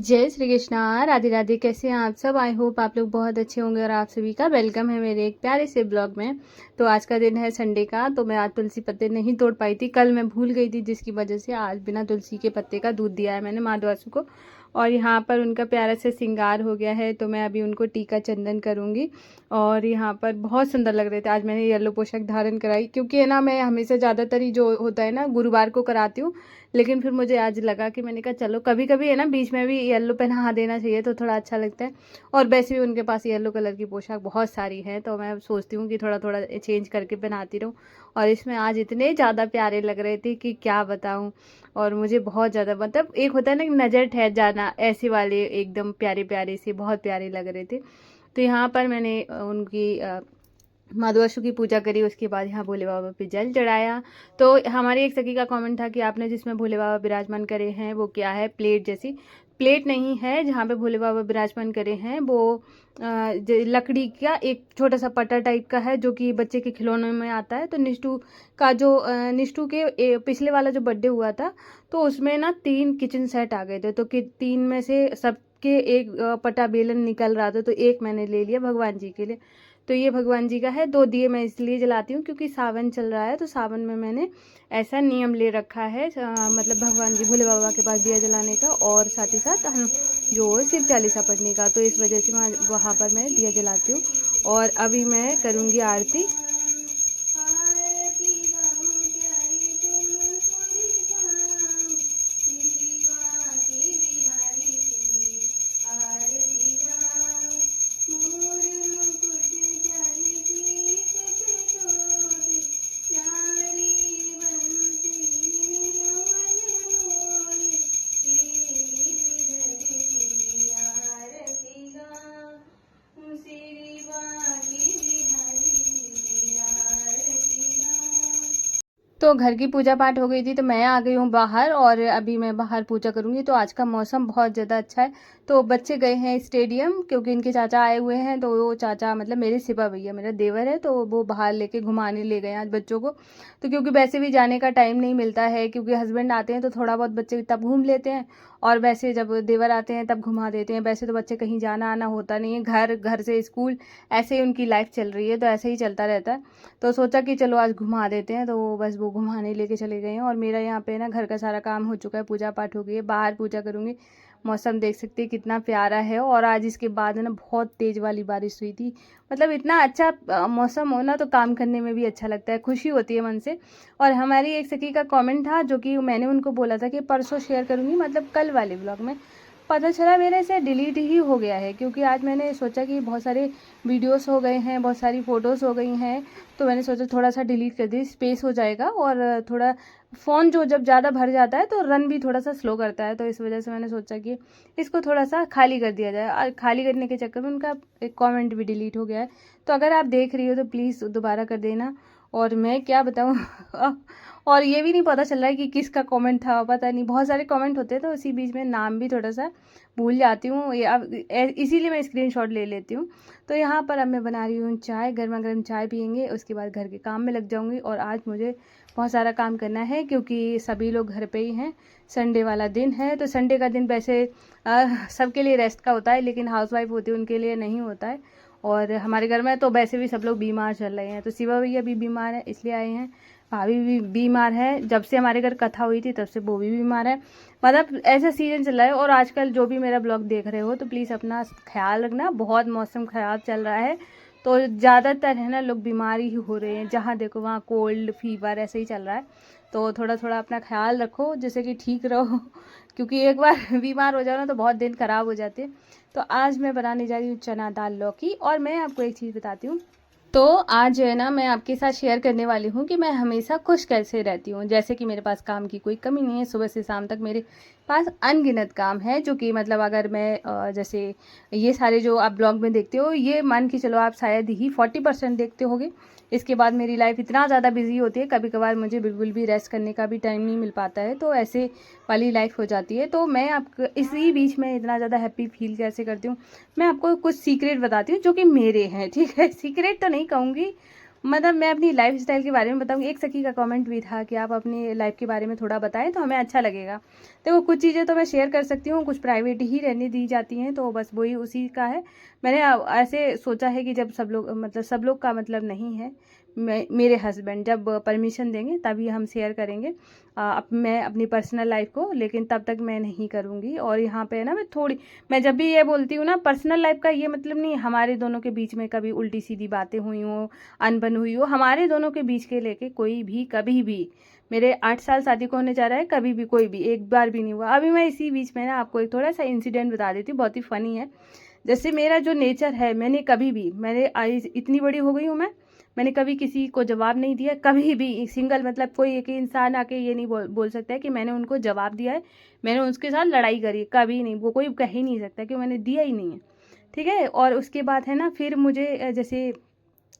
जय श्री कृष्णा, राधे राधे। कैसे हैं आप सब? आई होप आप लोग बहुत अच्छे होंगे और आप सभी का वेलकम है मेरे एक प्यारे से ब्लॉग में। तो आज का दिन है संडे का, तो मैं आज तुलसी पत्ते नहीं तोड़ पाई थी। कल मैं भूल गई थी, जिसकी वजह से आज बिना तुलसी के पत्ते का दूध दिया है मैंने माधवासु को। और यहाँ पर उनका प्यारा से श्रृंगार हो गया है, तो मैं अभी उनको टीका चंदन करूँगी। और यहाँ पर बहुत सुंदर लग रहे थे। आज मैंने येलो पोशाक धारण कराई, क्योंकि है ना, मैं हमेशा ज़्यादातर ही जो होता है ना गुरुवार को कराती हूँ। लेकिन फिर मुझे आज लगा कि मैंने कहा चलो कभी कभी है ना, बीच में भी येलो पहना देना चाहिए, तो थोड़ा अच्छा लगता है। और वैसे भी उनके पास येलो कलर की पोशाक बहुत सारी है, तो मैं सोचती हूँ कि थोड़ा थोड़ा चेंज करके पहनाती रहूँ। और इसमें आज इतने ज़्यादा प्यारे लग रहे थे कि क्या बताऊँ। और मुझे बहुत ज़्यादा, मतलब एक होता है ना कि नज़र ठहर जाना, ऐसे वाले एकदम प्यारे प्यारे से बहुत प्यारे लग रहे थे। तो यहाँ पर मैंने उनकी माधवासु की पूजा करी। उसके बाद यहाँ भोले बाबा पे जल चढ़ाया। तो हमारी एक सखी का कमेंट था कि आपने जिसमें भोले बाबा विराजमान करे हैं वो क्या है? प्लेट जैसी। प्लेट नहीं है, जहाँ पे भोले बाबा विराजमान करे हैं वो लकड़ी का एक छोटा सा पटा टाइप का है, जो कि बच्चे के खिलौनों में आता है। तो निष्ठू का जो निष्ठू के पिछले वाला जो बर्थडे हुआ था, तो उसमें ना 3 किचन सेट आ गए थे। तो 3 में से सबके एक पटा बेलन निकल रहा था, तो एक मैंने ले लिया भगवान जी के लिए। तो ये भगवान जी का है। 2 दिए मैं इसलिए जलाती हूँ क्योंकि सावन चल रहा है, तो सावन में मैंने ऐसा नियम ले रखा है, मतलब भगवान जी भोले बाबा के पास दिया जलाने का, और साथ ही साथ हम जो शिव चालीसा पढ़ने का। तो इस वजह से वहाँ पर मैं दिया जलाती हूँ। और अभी मैं करूँगी आरती। तो घर की पूजा पाठ हो गई थी, तो मैं आ गई हूँ बाहर, और अभी मैं बाहर पूजा करूँगी। तो आज का मौसम बहुत ज़्यादा अच्छा है। तो बच्चे गए हैं स्टेडियम, क्योंकि इनके चाचा आए हुए हैं। तो वो चाचा मतलब मेरे सिपा भैया, मेरा देवर है, तो वो बाहर लेके घुमाने ले गए आज बच्चों को। तो क्योंकि वैसे भी जाने का टाइम नहीं मिलता है, क्योंकि हस्बैंड आते हैं तो थोड़ा बहुत बच्चे तब घूम लेते हैं, और वैसे जब देवर आते हैं तब घुमा देते हैं। वैसे तो बच्चे कहीं जाना आना होता नहीं है, घर घर से स्कूल, ऐसे ही उनकी लाइफ चल रही है, तो ऐसे ही चलता रहता है। तो सोचा कि चलो आज घुमा देते हैं, तो बस वो घुमाने लेके चले गए हैं। और मेरा यहाँ पे ना घर का सारा काम हो चुका है, पूजा पाठ हो गई है, बाहर पूजा करूँगी। मौसम देख सकते हैं कितना प्यारा है। और आज इसके बाद है ना बहुत तेज़ वाली बारिश हुई थी। मतलब इतना अच्छा मौसम हो ना, तो काम करने में भी अच्छा लगता है, खुशी होती है मन से। और हमारी एक सखी का कमेंट था, जो कि मैंने उनको बोला था कि परसों शेयर करूँगी, मतलब कल वाले ब्लॉग में। पता चला मेरे से डिलीट ही हो गया है, क्योंकि आज मैंने सोचा कि बहुत सारे वीडियोस हो गए हैं, बहुत सारी फ़ोटोज़ हो गई हैं, तो मैंने सोचा थोड़ा सा डिलीट कर दी, स्पेस हो जाएगा। और थोड़ा फ़ोन जो जब ज़्यादा भर जाता है तो रन भी थोड़ा सा स्लो करता है, तो इस वजह से मैंने सोचा कि इसको थोड़ा सा खाली कर दिया जाए। और खाली करने के चक्कर में उनका एक कमेंट भी डिलीट हो गया है। तो अगर आप देख रही हो तो प्लीज़ दोबारा कर देना। और मैं क्या बताऊँ और ये भी नहीं पता चल रहा है कि किसका कमेंट था, पता नहीं, बहुत सारे कमेंट होते हैं, तो इसी बीच में नाम भी थोड़ा सा भूल जाती हूँ, ये अब इसीलिए मैं स्क्रीनशॉट ले लेती हूँ। तो यहाँ पर अब मैं बना रही हूँ चाय, गर्मा गर्म चाय पियेंगे, उसके बाद घर के काम में लग जाऊँगी। और आज मुझे बहुत सारा काम करना है, क्योंकि सभी लोग घर पे ही हैं, संडे वाला दिन है। तो संडे का दिन वैसे सबके लिए रेस्ट का होता है, लेकिन हाउसवाइफ होती है उनके लिए नहीं होता है। और हमारे घर में तो वैसे भी सब लोग बीमार चल रहे हैं, तो शिवा भैया भी बीमार है इसलिए आए हैं, भाभी भी बीमार है, जब से हमारे घर कथा हुई थी तब से वो भी बीमार है। मतलब ऐसा सीजन चल रहा है। और आजकल जो भी मेरा ब्लॉग देख रहे हो, तो प्लीज़ अपना ख्याल रखना, बहुत मौसम ख़राब चल रहा है, तो ज़्यादातर है ना लोग बीमार ही हो रहे हैं, जहाँ देखो वहाँ कोल्ड फीवर ऐसे ही चल रहा है। तो थोड़ा थोड़ा अपना ख्याल रखो, जैसे कि ठीक रहो क्योंकि एक बार बीमार हो जाओ ना, तो बहुत दिन ख़राब हो जाते हैं। तो आज मैं बनाने जा रही हूँ चना दाल लौकी। और मैं आपको एक चीज़ बताती हूँ, तो आज जो है ना, मैं आपके साथ शेयर करने वाली हूँ कि मैं हमेशा खुश कैसे रहती हूँ। जैसे कि मेरे पास काम की कोई कमी नहीं है, सुबह से शाम तक मेरे पास अनगिनत काम है, जो कि मतलब अगर मैं जैसे ये सारे जो आप ब्लॉग में देखते हो, ये मान के चलो आप शायद ही 40% देखते होगे। इसके बाद मेरी लाइफ इतना ज़्यादा बिजी होती है, कभी कभार मुझे बिल्कुल भी रेस्ट करने का भी टाइम नहीं मिल पाता है, तो ऐसे वाली लाइफ हो जाती है। तो मैं आपको इसी बीच में इतना ज़्यादा हैप्पी फील कैसे करती हूँ, मैं आपको कुछ सीक्रेट बताती हूँ जो कि मेरे हैं, ठीक है? सीक्रेट तो नहीं कहूँगी, मतलब मैं अपनी लाइफ़स्टाइल के बारे में बताऊँगी। एक सखी का कमेंट भी था कि आप अपनी लाइफ़ के बारे में थोड़ा बताएँ तो हमें अच्छा लगेगा। देखो कुछ चीज़ें तो मैं शेयर कर सकती हूँ, कुछ प्राइवेट ही रहने दी जाती हैं, तो बस वही उसी का है। मैंने ऐसे सोचा है कि जब सब लोग का मतलब नहीं है, मेरे हस्बैंड जब परमिशन देंगे तभी हम शेयर करेंगे मैं अपनी पर्सनल लाइफ़ को, लेकिन तब तक मैं नहीं करूँगी। और यहाँ पे है ना मैं जब भी ये बोलती हूँ ना पर्सनल लाइफ़ का, ये मतलब नहीं हमारे दोनों के बीच में कभी उल्टी-सीधी बातें हुई हों, अनबन हुई हो, हमारे दोनों के बीच के लेके कोई भी कभी भी, मेरे 8 साल शादी को होने जा रहा है, कभी भी कोई भी एक बार भी नहीं हुआ। अभी मैं इसी बीच में ना आपको एक थोड़ा-सा इंसिडेंट बता देती हूँ, बहुत ही फ़नी है। जैसे मेरा जो नेचर है, मैंने आज इतनी बड़ी हो गई हूँ मैंने कभी किसी को जवाब नहीं दिया, कभी भी सिंगल मतलब कोई एक इंसान आके ये नहीं बोल सकता है कि मैंने उनको जवाब दिया है, मैंने उसके साथ लड़ाई करी है, कभी नहीं। वो कोई कह ही नहीं सकता कि मैंने दिया ही नहीं है, ठीक है? और उसके बाद है ना फिर मुझे जैसे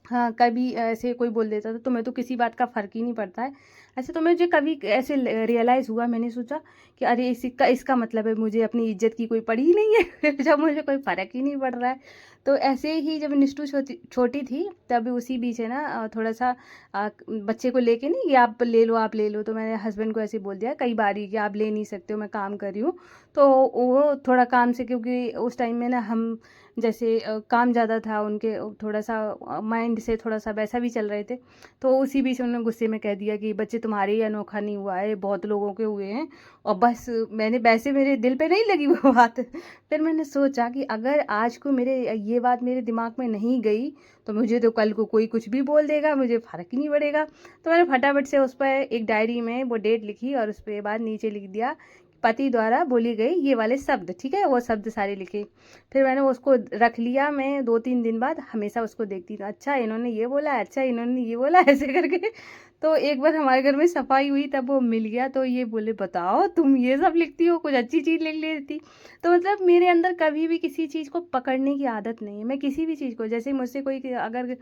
हाँ, कभी ऐसे कोई बोल देता था, तुम्हें तो किसी बात का फ़र्क ही नहीं पड़ता है। ऐसे तो मुझे कभी ऐसे रियलाइज़ हुआ, मैंने सोचा कि अरे इसका मतलब है मुझे अपनी इज़्ज़त की कोई पड़ी ही नहीं है जब मुझे कोई फ़र्क ही नहीं पड़ रहा है। तो ऐसे ही जब निष्ठू छोटी थी तब उसी बीच है ना थोड़ा-सा बच्चे को लेके नहीं कि आप ले लो, तो मैंने हस्बैंड को ऐसे बोल दिया कई बारी कि आप ले नहीं सकते हो, मैं काम कर रही हूँ। तो वो थोड़ा काम से, क्योंकि उस टाइम में ना हम जैसे काम ज़्यादा था उनके, थोड़ा-सा माइंड से थोड़ा-सा वैसा भी चल रहे थे। तो उसी बीच उन्होंने गुस्से में कह दिया कि बच्चे तुम्हारे ही अनोखा नहीं हुआ है, बहुत लोगों के हुए हैं। और बस मैंने वैसे मेरे दिल पे नहीं लगी वो बात। फिर मैंने सोचा कि अगर आज को मेरे ये बात मेरे दिमाग में नहीं गई, तो मुझे तो कल को कोई कुछ भी बोल देगा, मुझे फ़र्क ही नहीं पड़ेगा। तो मैंने फटाफट से उस पर एक डायरी में वो डेट लिखी और उसके बाद नीचे लिख दिया, पति द्वारा बोली गई ये वाले शब्द, ठीक है? वो शब्द सारे लिखे। फिर मैंने उसको रख लिया, मैं 2-3 दिन बाद हमेशा उसको देखती थी, अच्छा इन्होंने ये बोला, अच्छा इन्होंने ये बोला ऐसे करके। तो एक बार हमारे घर में सफाई हुई तब वो मिल गया, तो ये बोले बताओ तुम ये सब लिखती हो, कुछ अच्छी चीज़ लिख लेती। तो मतलब मेरे अंदर कभी भी किसी चीज़ को पकड़ने की आदत नहीं है। मैं किसी भी चीज़ को, जैसे मुझसे कोई अगर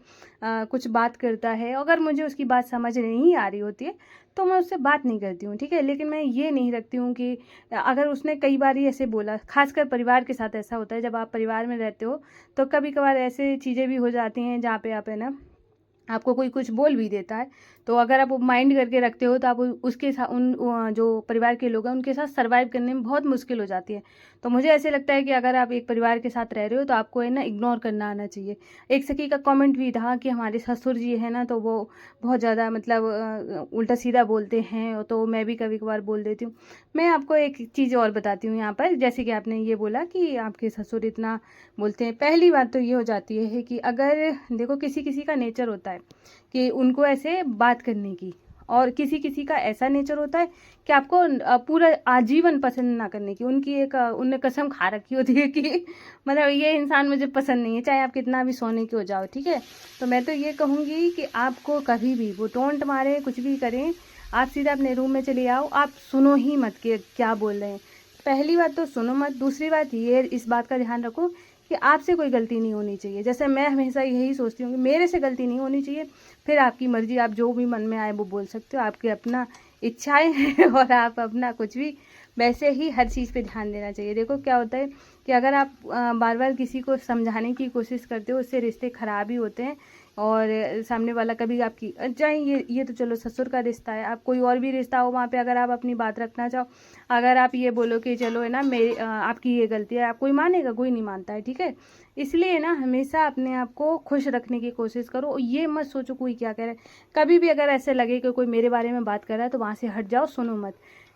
कुछ बात करता है, अगर मुझे उसकी बात समझ नहीं आ रही होती है तो मैं उससे बात नहीं करती हूँ, ठीक है? लेकिन मैं ये नहीं रखती हूँ कि अगर उसने कई बार ही ऐसे बोला, खासकर परिवार के साथ ऐसा होता है, जब आप परिवार में रहते हो तो कभी कभार ऐसे चीज़ें भी हो जाती हैं जहाँ पे आप है ना आपको कोई कुछ बोल भी देता है, तो अगर आप माइंड करके रखते हो तो आप उसके साथ जो परिवार के लोग हैं उनके साथ सर्वाइव करने में बहुत मुश्किल हो जाती है। तो मुझे ऐसे लगता है कि अगर आप एक परिवार के साथ रह रहे हो तो आपको है ना इग्नोर करना आना चाहिए। एक सखी का कमेंट भी था कि हमारे ससुर जी है ना, तो वो बहुत ज़्यादा मतलब उल्टा सीधा बोलते हैं, तो मैं भी कभी कभार बोल देती हूँ। मैं आपको एक चीज़ और बताती हूँ यहाँ पर, जैसे कि आपने ये बोला कि आपके ससुर इतना बोलते हैं। पहली बात तो ये हो जाती है कि अगर देखो किसी किसी का नेचर होता है कि उनको ऐसे बात करने की, और किसी किसी का ऐसा नेचर होता है कि आपको पूरा आजीवन पसंद ना करने की। उनने कसम खा रखी होती है कि मतलब ये इंसान मुझे पसंद नहीं है, चाहे आप कितना भी सोने के हो जाओ, ठीक है? तो मैं तो ये कहूँगी कि आपको कभी भी वो टोंट मारे, कुछ भी करें, आप सीधा अपने रूम में चले आओ, आप सुनो ही मत कि क्या बोल रहे हैं। पहली बात तो सुनो मत, दूसरी बात ये इस बात का ध्यान रखो कि आपसे कोई गलती नहीं होनी चाहिए। जैसे मैं हमेशा यही सोचती हूँ कि मेरे से गलती नहीं होनी चाहिए। फिर आपकी मर्ज़ी, आप जो भी मन में आए वो बोल सकते हो, आपकी अपना इच्छाएँ हैं और आप अपना कुछ भी, वैसे ही हर चीज़ पे ध्यान देना चाहिए। देखो क्या होता है कि अगर आप बार-बार किसी को समझाने की कोशिश करते हो, उससे रिश्ते ख़राब ही होते हैं। और सामने वाला कभी आपकी चाहे ये तो चलो ससुर का रिश्ता है, आप कोई और भी रिश्ता हो वहाँ पे अगर आप अपनी बात रखना चाहो, अगर आप ये बोलो कि चलो है ना आपकी ये गलती है, आप कोई मानेगा? कोई नहीं मानता है, ठीक है? इसलिए ना हमेशा अपने आप को खुश रखने की कोशिश करो, ये मत सोचो कोई क्या कह रहा है। कभी भी अगर ऐसे लगे कि कोई मेरे बारे में बात कर रहा है तो वहाँ से हट जाओ, सुनो मत।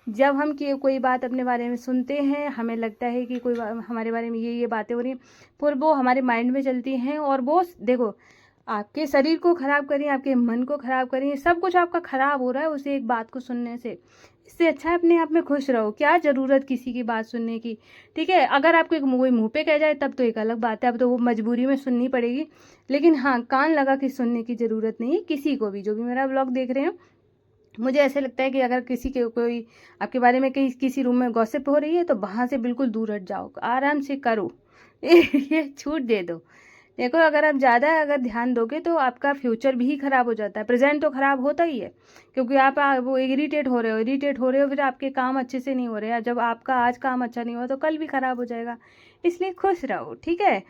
जब हम कोई बात अपने बारे में सुनते हैं, हमें लगता है कि हमारे बारे में ये बातें हो रही हैं, फिर वो हमारे माइंड में चलती हैं, और वो देखो आपके शरीर को ख़राब करें, आपके मन को ख़राब करें, सब कुछ आपका ख़राब हो रहा है उस एक बात को सुनने से। इससे अच्छा है अपने आप में खुश रहो, क्या ज़रूरत किसी की बात सुनने की, ठीक है? अगर आपको कोई मुँह पे कह जाए तब तो एक अलग बात है, अब तो वो मजबूरी में सुननी पड़ेगी। लेकिन हाँ, कान लगा के सुनने की ज़रूरत नहीं है किसी को भी, जो भी मेरा व्लॉग देख रहे हो। मुझे ऐसे लगता है कि अगर किसी के कोई आपके बारे में किसी रूम में गॉसिप हो रही है तो वहाँ से बिल्कुल दूर हट जाओ, आराम से करो ये छूट दे दो। देखो अगर ध्यान दोगे तो आपका फ्यूचर भी ख़राब हो जाता है, प्रेजेंट तो ख़राब होता ही है, क्योंकि आप वो इरिटेट हो रहे हो, फिर आपके काम अच्छे से नहीं हो रहे हैं। जब आपका आज काम अच्छा नहीं हुआ तो कल भी ख़राब हो जाएगा। इसलिए खुश रहो, ठीक है?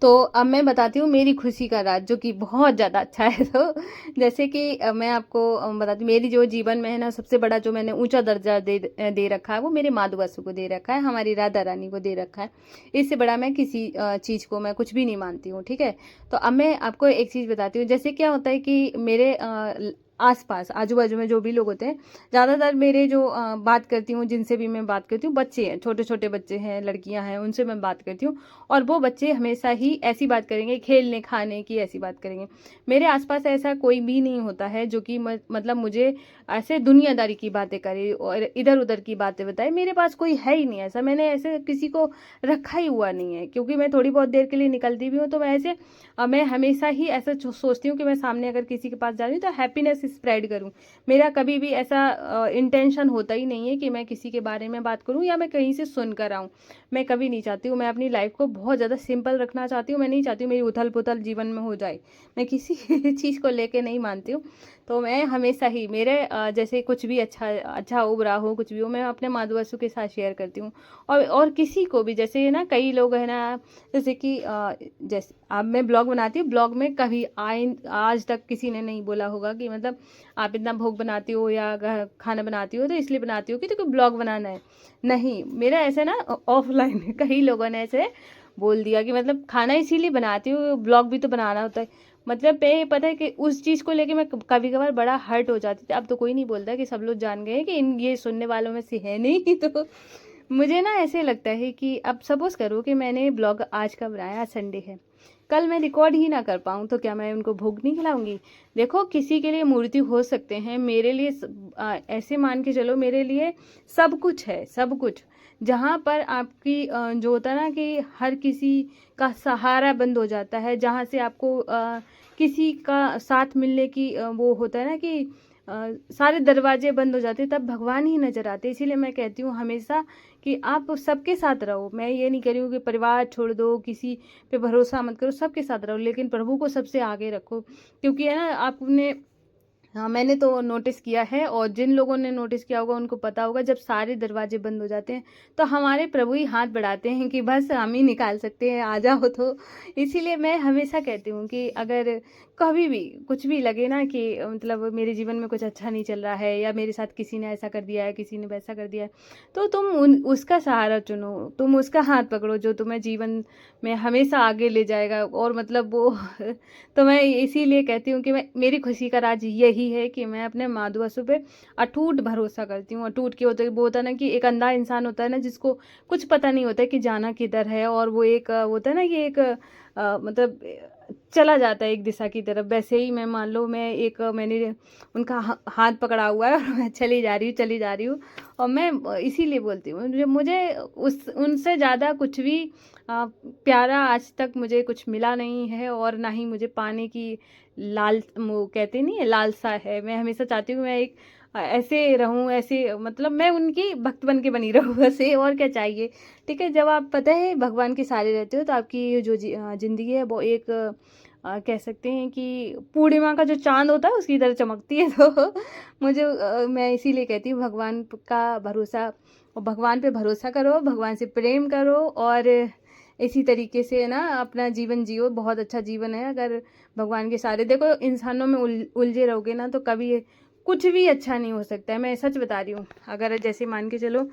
तो अब मैं बताती हूँ मेरी खुशी का राज, जो कि बहुत ज़्यादा अच्छा है। तो जैसे कि मैं आपको बताती हूँ, मेरी जो जीवन में है ना, सबसे बड़ा जो मैंने ऊंचा दर्जा दे रखा है, वो मेरे माधु बसु को दे रखा है, हमारी राधा रानी को दे रखा है। इससे बड़ा मैं किसी चीज़ को मैं कुछ भी नहीं मानती हूँ, ठीक है। तो अब मैं आपको एक चीज़ बताती हूँ। जैसे क्या होता है कि मेरे आसपास आजू बाजू में जो भी लोग होते हैं, ज़्यादातर मेरे जो बात करती हूँ, जिनसे भी मैं बात करती हूँ, बच्चे हैं, छोटे छोटे बच्चे हैं, लड़कियां हैं, उनसे मैं बात करती हूँ। और वो बच्चे हमेशा ही ऐसी बात करेंगे, खेलने खाने की ऐसी बात करेंगे। मेरे आसपास ऐसा कोई भी नहीं होता है जो कि मतलब मुझे ऐसे दुनियादारी की बातें करे और इधर उधर की बातें बताए। मेरे पास कोई है ही नहीं ऐसा, मैंने ऐसे किसी को रखा ही हुआ नहीं है, क्योंकि मैं थोड़ी बहुत देर के लिए निकलती भी हूँ तो मैं ऐसे मैं हमेशा ही ऐसा सोचती हूँ कि मैं सामने अगर किसी के पास जा रही हूँ तो हैप्पीनेस स्प्रेड करूँ। मेरा कभी भी ऐसा इंटेंशन होता ही नहीं है कि मैं किसी के बारे में बात करूँ या मैं कहीं से सुन कर आऊँ। मैं कभी नहीं चाहती हूँ। मैं अपनी लाइफ को बहुत ज़्यादा सिंपल रखना चाहती हूँ। मैं नहीं चाहती हूँ मेरी उथल पुथल जीवन में हो जाए। मैं किसी चीज़ को लेके नहीं मानती हूँ। तो मैं हमेशा ही मेरे जैसे कुछ भी अच्छा उबरा हो, कुछ भी हो, मैं अपने माधु बसु के साथ शेयर करती हूँ। और किसी को भी, जैसे ना कई लोग हैं ना, जैसे कि जैसे अब मैं ब्लॉग बनाती हूँ, ब्लॉग में कभी आज तक किसी ने नहीं बोला होगा कि मतलब आप इतना भोग बनाती हो या खाना बनाती हो तो इसलिए बनाती हो कि तो ब्लॉग बनाना है। नहीं, मेरा ऐसे ना ऑफलाइन कई लोगों ने ऐसे बोल दिया कि मतलब खाना इसीलिए बनाती हूँ, ब्लॉग भी तो बनाना होता है। मतलब पे पता है कि उस चीज़ को लेके मैं कभी कभार बड़ा हर्ट हो जाती थी। अब तो कोई नहीं बोलता, कि सब लोग जान गए हैं कि इन ये सुनने वालों में से है नहीं। तो मुझे ना ऐसे लगता है कि अब सपोज करो कि मैंने ब्लॉग आज का बनाया, आज संडे है, कल मैं रिकॉर्ड ही ना कर पाऊँ तो क्या मैं उनको भोग नहीं खिलाऊंगी? देखो, किसी के लिए मूर्ति हो सकते हैं, मेरे लिए ऐसे मान के चलो, मेरे लिए सब कुछ है, सब कुछ। जहाँ पर आपकी जो होता है ना कि हर किसी का सहारा बंद हो जाता है, जहाँ से आपको किसी का साथ मिलने की वो होता है ना कि सारे दरवाजे बंद हो जाते, तब भगवान ही नजर आते। इसीलिए मैं कहती हूँ हमेशा कि आप सबके साथ रहो। मैं ये नहीं कह रही हूँ कि परिवार छोड़ दो, किसी पे भरोसा मत करो, सबके साथ रहो, लेकिन प्रभु को सबसे आगे रखो। क्योंकि है ना, आपने, हाँ, मैंने तो नोटिस किया है, और जिन लोगों ने नोटिस किया होगा उनको पता होगा, जब सारे दरवाजे बंद हो जाते हैं तो हमारे प्रभु ही हाथ बढ़ाते हैं कि बस हम ही निकाल सकते हैं, आ जाओ। तो इसीलिए मैं हमेशा कहती हूँ कि अगर कभी भी कुछ भी लगे ना कि मतलब मेरे जीवन में कुछ अच्छा नहीं चल रहा है, या मेरे साथ किसी ने ऐसा कर दिया है, किसी ने वैसा कर दिया है, तो तुम उसका सहारा चुनो, तुम उसका हाथ पकड़ो जो तुम्हें जीवन में हमेशा आगे ले जाएगा। और मतलब वो तो मैं इसीलिए कहती हूँ कि मेरी खुशी का राज यही है कि मैं अपने माधु बसु पे अटूट भरोसा करती हूँ। अटूट के वो होता है ना कि एक अंधा इंसान होता है ना, जिसको कुछ पता नहीं होता है कि जाना किधर है, और वो एक होता है ना कि एक मतलब चला जाता है एक दिशा की तरफ। वैसे ही मैं, मान लो मैं एक मैंने उनका हाथ पकड़ा हुआ है और मैं चली जा रही हूँ, चली जा रही हूँ। और मैं इसीलिए बोलती हूँ, मुझे उस उनसे ज़्यादा कुछ भी प्यारा आज तक मुझे कुछ मिला नहीं है, और ना ही मुझे पाने की वो कहते नहीं है, लालसा है। मैं हमेशा चाहती हूँ मैं एक ऐसे रहूं, ऐसे मतलब मैं उनकी भक्त बन के बनी रहूं, ऐसे, और क्या चाहिए। ठीक है, जब आप पता है भगवान के सारे रहते हो तो आपकी जो जिंदगी है वो एक कह सकते हैं कि पूर्णिमा का जो चांद होता है उसकी तरह चमकती है। तो मुझे मैं इसीलिए कहती हूँ भगवान का भरोसा, और भगवान पे भरोसा करो, भगवान से प्रेम करो, और इसी तरीके से ना अपना जीवन जियो। बहुत अच्छा जीवन है अगर भगवान के सारे, देखो इंसानों में उलझे रहोगे ना तो कभी कुछ भी अच्छा नहीं हो सकता है। मैं सच बता रही हूँ। अगर जैसे मान के चलो,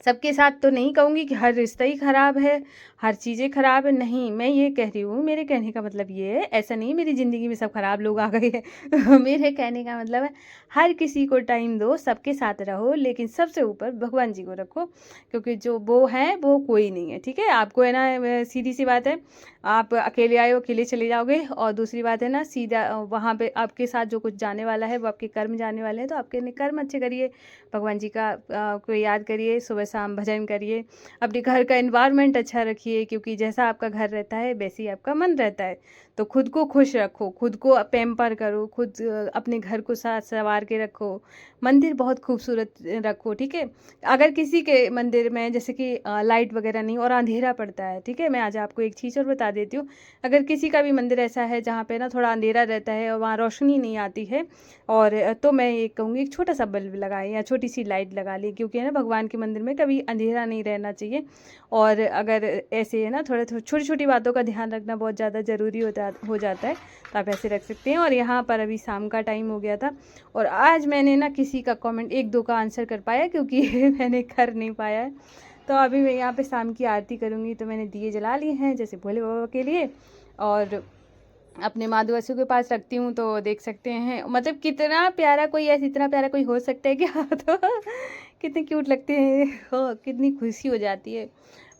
सबके साथ तो नहीं कहूँगी कि हर रिश्ता ही ख़राब है, हर चीज़ें ख़राब है, नहीं, मैं ये कह रही हूँ, मेरे कहने का मतलब ये है, ऐसा नहीं मेरी ज़िंदगी में सब ख़राब लोग आ गए हैं। मेरे कहने का मतलब है हर किसी को टाइम दो, सबके साथ रहो, लेकिन सबसे ऊपर भगवान जी को रखो, क्योंकि जो वो है वो कोई नहीं है। ठीक है, आपको है ना, सीधी सी बात है, आप अकेले आए हो अकेले चले जाओगे। और दूसरी बात है ना, सीधा वहाँ पे आपके साथ जो कुछ जाने वाला है वो आपके कर्म जाने वाले हैं, तो आपके कर्म अच्छे करिए, भगवान जी का को याद करिए, सुबह शाम भजन करिए, अपने घर का एनवायरनमेंट अच्छा रखिए, क्योंकि जैसा आपका घर रहता है वैसे ही आपका मन रहता है। तो खुद को खुश रखो, खुद को पैम्पर करो, खुद अपने घर को साथ संवार के रखो, मंदिर बहुत खूबसूरत रखो। ठीक है, अगर किसी के मंदिर में जैसे कि लाइट वगैरह नहीं और अंधेरा पड़ता है, ठीक है, मैं आज आपको एक चीज़ और बता देती हूँ। अगर किसी का भी मंदिर ऐसा है जहाँ पे ना थोड़ा अंधेरा रहता है और वहाँ रोशनी नहीं आती है, और तो मैं ये कहूँगी एक छोटा सा बल्ब लगाए या छोटी सी लाइट लगा ली, क्योंकि है ना भगवान के मंदिर में कभी अंधेरा नहीं रहना चाहिए। और अगर ऐसे है ना, थोड़ा छोटी छोटी बातों का ध्यान रखना बहुत ज़्यादा ज़रूरी हो जाता है, तो आप ऐसे रख सकते हैं। और यहाँ पर अभी शाम का टाइम हो गया था, और आज मैंने ना किसी का कमेंट 1-2 का आंसर कर पाया, क्योंकि मैंने कर नहीं पाया है। तो अभी मैं यहाँ पे शाम की आरती करूँगी, तो मैंने दिए जला लिए हैं जैसे भोले बाबा के लिए, और अपने माधुवसु के पास रखती हूँ। तो देख सकते हैं मतलब कितना प्यारा कोई ऐसे, इतना प्यारा कोई हो सकता है क्या? तो कितने क्यूट लगते हैं हो, कितनी खुशी हो जाती है।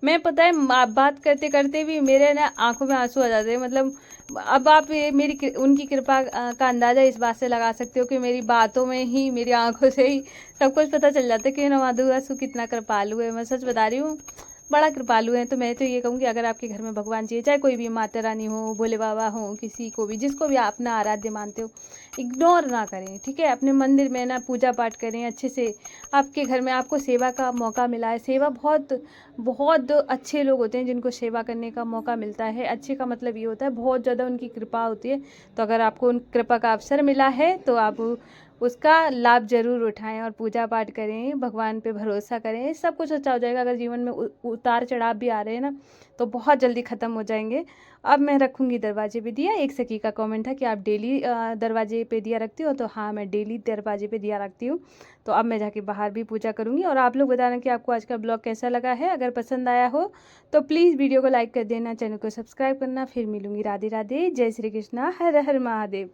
मैं पता है बात करते करते भी मेरे ना आंखों में आंसू आ जाते हैं। मतलब अब आप ये मेरी उनकी कृपा का अंदाज़ा इस बात से लगा सकते हो कि मेरी बातों में ही, मेरी आंखों से ही सब कुछ पता चल जाता है कि ना माधुवसु कितना कृपालु है। मैं सच बता रही हूँ, बड़ा कृपालु है। तो मैं तो ये कहूँगी, अगर आपके घर में भगवान जी, चाहे कोई भी, माता रानी हो, भोले बाबा हो, किसी को भी, जिसको भी आप अपना आराध्य मानते हो, इग्नोर ना करें, ठीक है। अपने मंदिर में ना पूजा पाठ करें अच्छे से। आपके घर में आपको सेवा का मौका मिला है, सेवा बहुत बहुत अच्छे लोग होते हैं जिनको सेवा करने का मौका मिलता है। अच्छे का मतलब ये होता है बहुत ज़्यादा उनकी कृपा होती है। तो अगर आपको उन कृपा का अवसर मिला है तो आप उसका लाभ ज़रूर उठाएं और पूजा पाठ करें, भगवान पे भरोसा करें, सब कुछ अच्छा हो जाएगा। अगर जीवन में उतार चढ़ाव भी आ रहे हैं ना, तो बहुत जल्दी ख़त्म हो जाएंगे। अब मैं रखूँगी दरवाजे पे दिया। एक सखी का कमेंट था कि आप डेली दरवाजे पे दिया रखती हो, तो हाँ, मैं डेली दरवाजे पे दिया रखती हूँ। तो अब मैं जाके बाहर भी पूजा करूँगी। और आप लोग बताना कि आपको आज का ब्लॉग कैसा लगा है। अगर पसंद आया हो तो प्लीज़ वीडियो को लाइक कर देना, चैनल को सब्सक्राइब करना। फिर मिलूँगी। राधे राधे, जय श्री कृष्णा, हर हर महादेव।